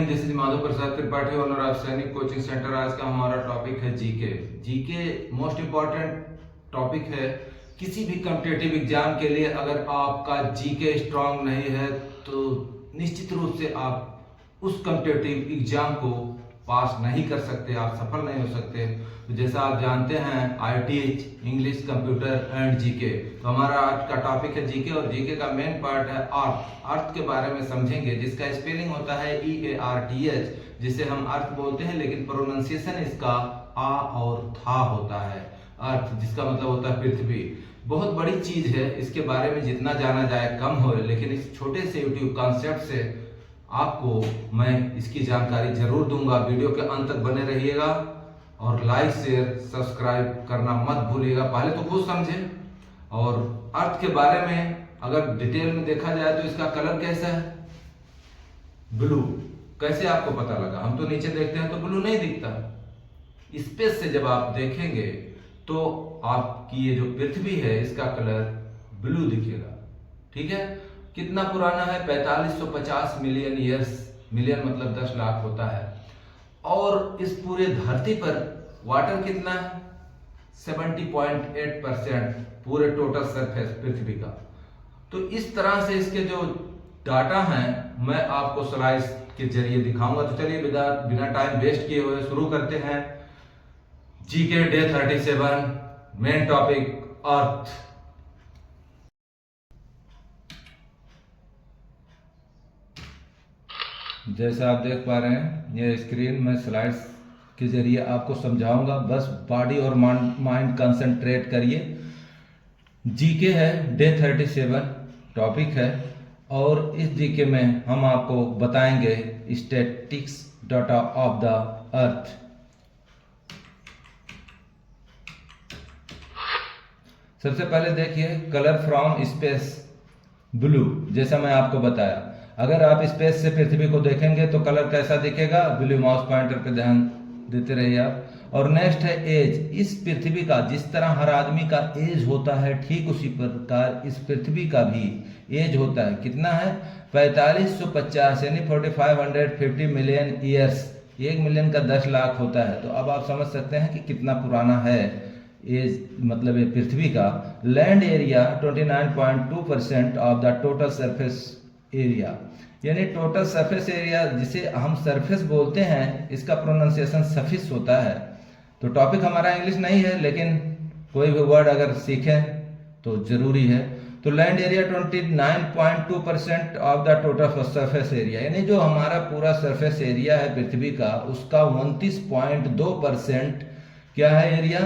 This is Madhav Prasad Tripathi, owner of सैनिक coaching centre. आज का हमारा टॉपिक है GK. GK most important topic है। किसी भी कॉम्पिटिटिव एग्जाम के लिए अगर आपका जीके स्ट्रांग नहीं है तो निश्चित रूप से आप उस कॉम्पिटिटिव एग्जाम को पास नहीं कर सकते, आप सफल नहीं हो सकते। तो जैसा आप जानते हैं ITH English computer and GK, तो हमारा आज का टॉपिक है जीके और जीके का मेन पार्ट है अर्थ। अर्थ के बारे में समझेंगे, जिसका स्पेलिंग होता है EARTH, जिसे हम अर्थ बोलते हैं, लेकिन प्रोनाउंसिएशन इसका आ और था होता है। अर्थ जिसका मतलब होता है पृथ्वी। बहुत बड़ी चीज है, इसके बारे में जितना जाना जाए कम हो, लेकिन इस छोटे से यूट्यूब कॉन्सेप्ट से आपको मैं इसकी जानकारी जरूर दूंगा। वीडियो के अंत तक बने रहिएगा और लाइक शेयर सब्सक्राइब करना मत भूलिएगा। पहले तो खुद समझें। और अर्थ के बारे में अगर डिटेल में देखा जाए तो इसका कलर कैसा है? ब्लू। कैसे आपको पता लगा? हम तो नीचे देखते हैं तो ब्लू नहीं दिखता। स्पेस से जब आप देखेंगे तो आपकी ये जो पृथ्वी है इसका कलर ब्लू दिखेगा। ठीक है। कितना पुराना है? 4550 मिलियन ईयर्स। मिलियन मतलब 10 लाख होता है। और इस पूरे धरती पर वाटर कितना है? 70.8% पूरे टोटल सरफेस पृथ्वी का। तो इस तरह से इसके जो डाटा हैं मैं आपको स्लाइड्स के जरिए दिखाऊंगा। तो चलिए बिना टाइम वेस्ट किए हुए शुरू करते हैं। जीके डे 37, मेन टॉपिक अर्थ। जैसा आप देख पा रहे हैं ये स्क्रीन, में स्लाइड्स के जरिए आपको समझाऊंगा। बस बॉडी और माइंड कंसंट्रेट करिए। जीके है, डे 37 टॉपिक है और इस जीके में हम आपको बताएंगे statistics data of the earth. सबसे पहले देखिए कलर फ्रॉम स्पेस ब्लू। जैसा मैं आपको बताया, अगर आप स्पेस से पृथ्वी को देखेंगे तो कलर कैसा दिखेगा? ब्लू। माउस पॉइंटर पे ध्यान देते रहिए आप। और नेक्स्ट है एज। इस पृथ्वी का जिस तरह हर आदमी का एज होता है, ठीक उसी प्रकार इस पृथ्वी का भी एज होता है। कितना है? 4550 यानी 4550 मिलियन ईयर्स। 1 मिलियन का 10 लाख होता है। तो अब आप समझ सकते हैं कि कितना पुराना है एज, मतलब ये पृथ्वी का। Land area 29.2% of the total surface area, यानी टोटल सरफेस एरिया जिसे हम सरफेस बोलते हैं, इसका प्रोनाउंसिएशन सफिक्स होता है। तो टॉपिक हमारा इंग्लिश नहीं है, लेकिन कोई भी वर्ड अगर सीखें तो जरूरी है। तो land area 29.2% of the total surface area, यानी जो हमारा पूरा सरफेस एरिया है पृथ्वी का, उसका 29.2% क्या है? एरिया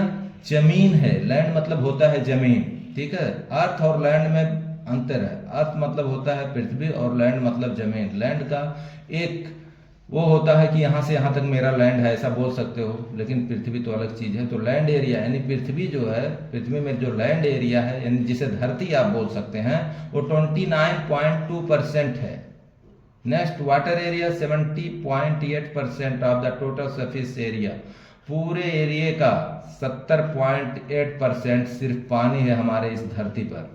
जमीन है। लैंड मतलब होता है जमीन। ठीक है। अर्थ और लैंड में अंतर है। अर्थ मतलब होता है पृथ्वी और लैंड मतलब जमीन। लैंड का एक वो होता है कि यहां से यहां तक मेरा लैंड है, ऐसा बोल सकते हो, लेकिन पृथ्वी तो अलग चीज है। तो लैंड एरिया यानी पृथ्वी जो है, पृथ्वी में जो लैंड एरिया है, यानी जिसे धरती आप बोल सकते हैं, वो 29.2% है। Next water area 70.8% of the total surface area. पूरे एरिया का 70.8% सिर्फ पानी है हमारे इस धरती पर।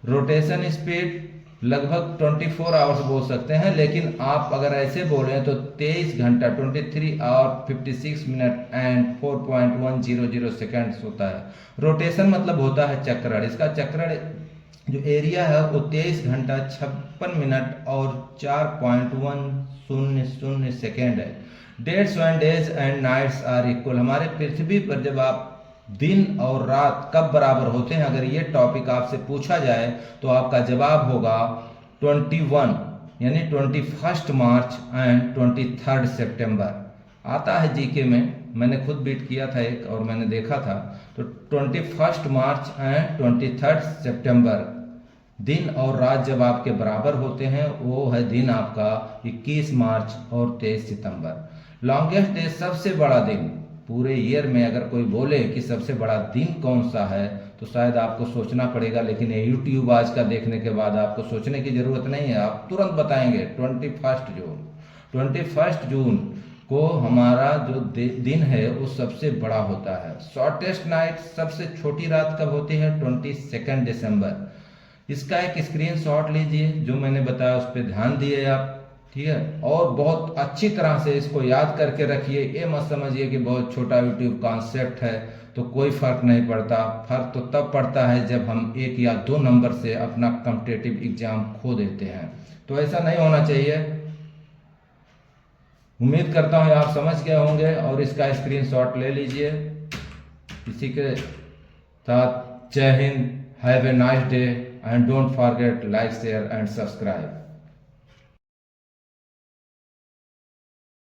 रोटेशन स्पीड लगभग 24 आवर्स बोल सकते हैं, लेकिन आप अगर ऐसे बोलें तो 23 घंटा 23 आवर 56 मिनट एंड 4.100 सेकेंड्स होता है। रोटेशन मतलब होता है चक्रण। इसका चक्रण जो एरिया है वो 23 घंटा 56 मिनट और 4.100 सेकेंड है। Days and days and nights are equal. हमारे पृथ्वी पर जब आप दिन और रात कब बराबर होते हैं, अगर ये टॉपिक आपसे पूछा जाए तो आपका जवाब होगा 21 यानी 21 मार्च एंड 23 सितंबर आता है जीके में। मैंने खुद बीट किया था एक और मैंने देखा था। तो 21 मार्च एंड 23 सितंबर दिन और रात जब आपके बराबर होते हैं, वो है दिन आपका 21 मार्च और 23 सितंबर। लॉन्गेस्ट डे, सबसे बड़ा दिन पूरे ईयर में अगर कोई बोले कि सबसे बड़ा दिन कौन सा है तो शायद आपको सोचना पड़ेगा, लेकिन ये यूट्यूब आज का देखने के बाद आपको सोचने की जरूरत नहीं है, आप तुरंत बताएंगे 21 जून। 21 जून को हमारा जो दिन है वो सबसे बड़ा होता है। शॉर्टेस्ट नाइट, सबसे छोटी रात कब होती है? 22 दिसंबर। इसका एक स्क्रीनशॉट लीजिए, जो मैंने बताया उस पर ध्यान दिए आप। ठीक है। और बहुत अच्छी तरह से इसको याद करके रखिए। ये मत समझिए कि बहुत छोटा यूट्यूब कॉन्सेप्ट है तो कोई फर्क नहीं पड़ता। फर्क तो तब पड़ता है जब हम 1 या 2 नंबर से अपना कॉम्पिटिटिव एग्जाम खो देते हैं। तो ऐसा नहीं होना चाहिए। उम्मीद करता हूँ आप समझ गए होंगे और इसका स्क्रीनशॉट ले लीजिए। इसी के साथ जय Hind, have a nice day and don't forget like share and subscribe.